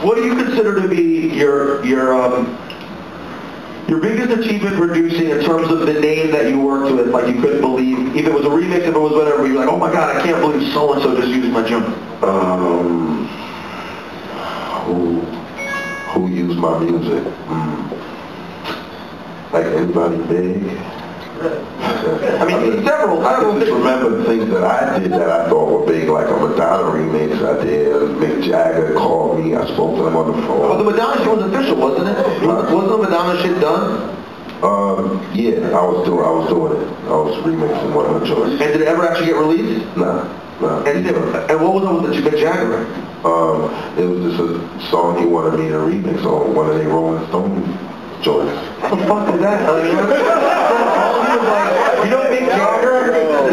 What do you consider to be your biggest achievement producing in terms of the name that you worked with, like you couldn't believe, if it was a remix, if it was whatever, you're like, oh my god, I can't believe so-and-so just used my jump. Who used my music? Like anybody big? I mean, several. I can just remember things that I did that I thought were big, like a Madonna remix I did. Mick Jagger called me, I spoke to him on the phone. Well, the Madonna shit was official, wasn't it? Wasn't the Madonna shit done? Yeah, I was doing it. I was remixing one of the joints. And did it ever actually get released? Nah. And what was up with the Mick Jagger? It was just a song he wanted me to remix on one of the Rolling Stone joints. What the fuck was that? You know Mick Jagger?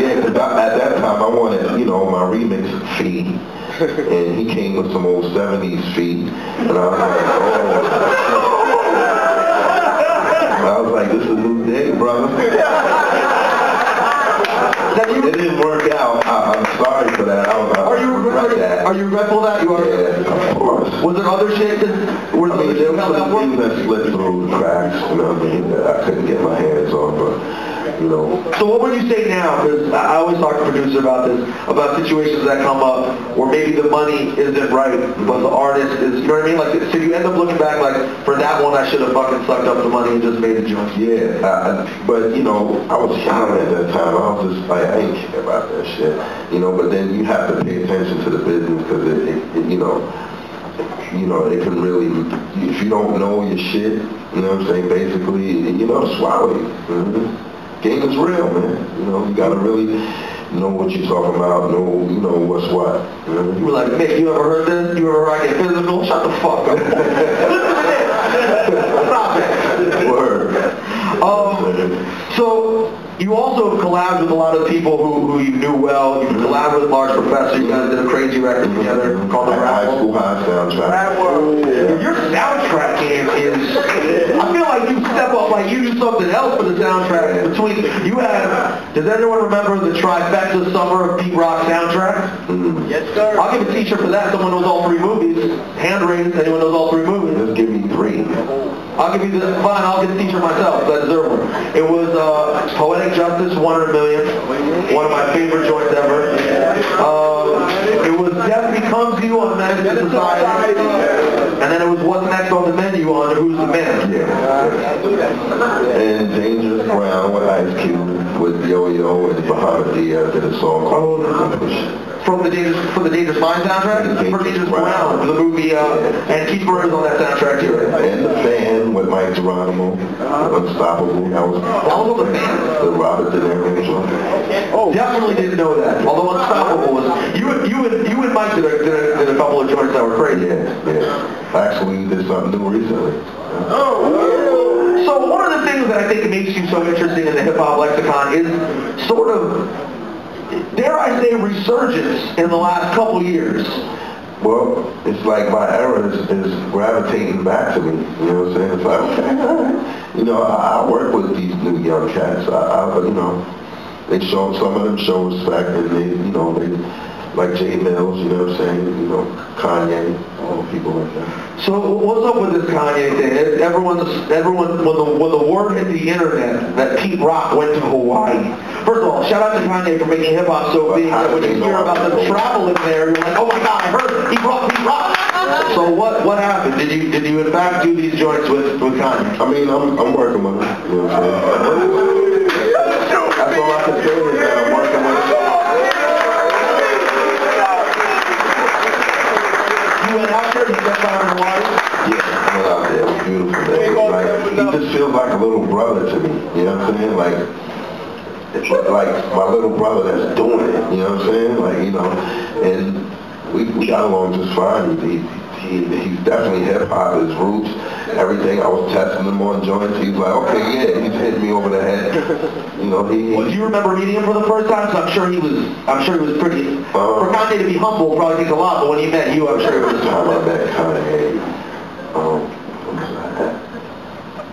Yeah, because at that time I wanted, my remix fee. And he came with some old 70s fee. And I was like, I was like, this is a new day, brother. It didn't work out. I'm sorry for that. Are you regretful that you are? Yeah, of course. Was there other shit that were there were some things that slipped through the cracks, that I couldn't get my hands on, but So what would you say now? Because I always talk to producers about this, about situations that come up where maybe the money isn't right, but the artist is, you know what I mean? Like, so you end up looking back like, for that one I should have fucking sucked up the money and just made a joint. Yeah, but I was young at that time. I was just like, I ain't care about that shit. But then you have to pay attention to the business because it can really, if you don't know your shit, you know what I'm saying, basically, swallow you. Game is real, man. You gotta really know what you're talking about, know what's what. You were like, Mick, you ever heard this? You ever heard I get physical? Shut the fuck up. Stop it. Word. So you also collabed with a lot of people who you knew well. You collabed with Large Professor. You guys did a crazy record together called the High School High soundtrack. Your soundtrack game is, I feel like you step up, like you do something else for the soundtrack. Between you had, does anyone remember the Trifecta Summer of Pete Rock soundtrack? Yes, sir. I'll give a t-shirt for that. Someone knows all three movies. Hand raised. Anyone knows all three movies? Just give me three. I'll give you the, fine, I'll get the t-shirt myself. I deserve one. It was Poetic Justice, 100 Million. One of my favorite joints ever. It was Death Becomes You on Menace to Society. And then it was What's Next on the Menu on Who's the Man. Yeah. And Dangerous Ground with Ice Cube, with Yo-Yo and Bahama Diaz did a song called Push. From the Dangerous Mind soundtrack? For Dangerous Ground, the movie, and Keith Murray's on that soundtrack too. And The Fan with Mike Geronimo, Unstoppable. That was on The Fan? The Robert De Niro joint. Oh, definitely didn't know that. Although Unstoppable was, you and Mike did a couple of joints that were crazy. Yeah. Actually, we did something new recently. So one of the things that I think makes you so interesting in the hip-hop lexicon is sort of, dare I say, resurgence in the last couple years. Well, it's like my era is gravitating back to me. You know what I'm saying? It's like, okay, all right. I work with these new young cats. They show, some of them show respect, and they like J Mills, you know what I'm saying? Kanye, all people like that. So what's up with this Kanye thing? Everyone, when the word hit the internet that Pete Rock went to Hawaii. First of all, shout out to Kanye for making hip hop so big that when you hear about them traveling there, you're like, oh my god, I heard he brought Pete Rock. So what happened? Did you in fact do these joints with Kanye? I mean, I'm working with him. You know what I'm saying? That's all I can say is that I'm working with him. You went out there, you got out in Hawaii? Yeah, I went out there. It was beautiful. Like, he just feels like a little brother to me. You know what I'm saying? Like my little brother that's doing it. You know what I'm saying? And we got along just fine. He's definitely hip-hop, his roots, everything. I was testing him on joints. He's like, okay, yeah, he's hitting me over the head. Well, do you remember meeting him for the first time? So I'm sure he was pretty, for Kanye to be humble probably takes a lot, but when he met you, I'm sure it was... The time I met Kanye,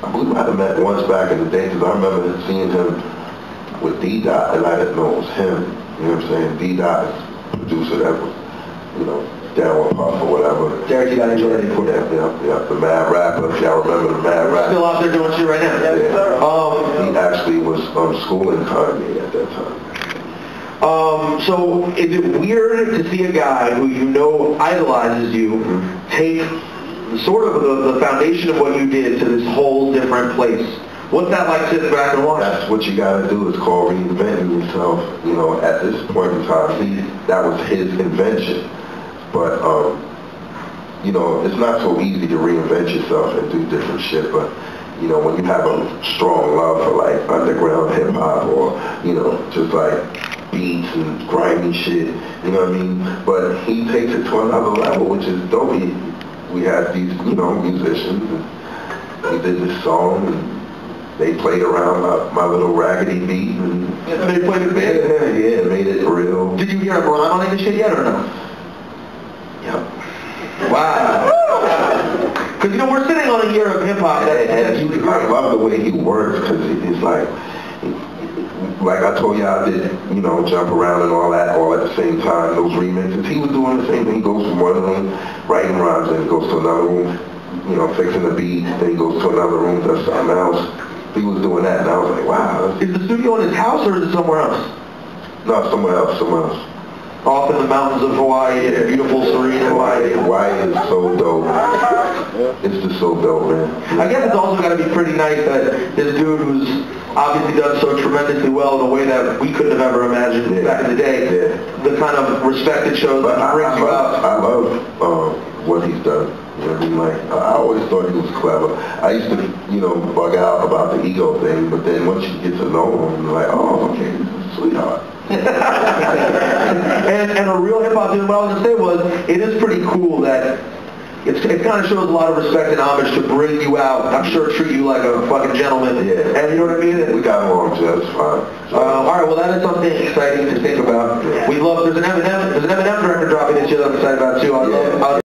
I believe I had met once back in the day, because I remember seeing him with D-Dot, and I didn't know it was him. You know what I'm saying? D-Dot is a producer that was, Down with Puff or whatever. Derek, you got to enjoy it. Yeah, the Mad Rapper, if y'all remember the Mad Rapper. Still out there doing shit right now? Yeah. He actually was schooling Kanye at that time. So is it weird to see a guy who you know idolizes you take sort of the foundation of what you did to this whole different place? What's that like sitting back and watching? That's what you got to do. It's called reinventing yourself. You know, at this point in time, that was his invention. But, you know, it's not so easy to reinvent yourself and do different shit. But, you know, when you have a strong love for, like, underground hip-hop or, you know, just, like, beats and grimy shit, you know what I mean? But he takes it to another level, which is dope. We had these, you know, musicians, and we did this song, and they played around my little raggedy beat. And they played it big? Yeah, made it real. Did you hear him rhyme on any shit yet or no? Yep. Wow. Because, you know, we're sitting on a year of hip-hop. I love the way he works, because it's like I told you, I did, you know, jump around and all that, all at the same time, those remixes. He was doing the same thing. He goes from one room, writing rhymes, then he goes to another room, you know, fixing the beat, then he goes to another room, does something else. He was doing that, and I was like, wow. Is the studio in his house, or is it somewhere else? No, somewhere else. Off in the mountains of Hawaii, in beautiful, serene Hawaii. Hawaii is so dope. It's just so dope, man. I guess it's also got to be pretty nice that this dude who's obviously done so tremendously well in a way that we couldn't have ever imagined back in the day, the kind of respect it shows that he brings you out. I love what he's done. You know what I mean? Like, I always thought he was clever. I used to, you know, bug out about the ego thing, but then once you get to know him, you're like, oh, okay, this is a sweetheart. and a real hip-hop dude, what I was going to say was, it is pretty cool that it kind of shows a lot of respect and homage to bring you out. I'm sure treat you like a fucking gentleman. Yeah. And you know what I mean? We got along just fine. All right, well, that is something exciting to think about. We love, there's an Eminem record dropping this year that I'm excited about too.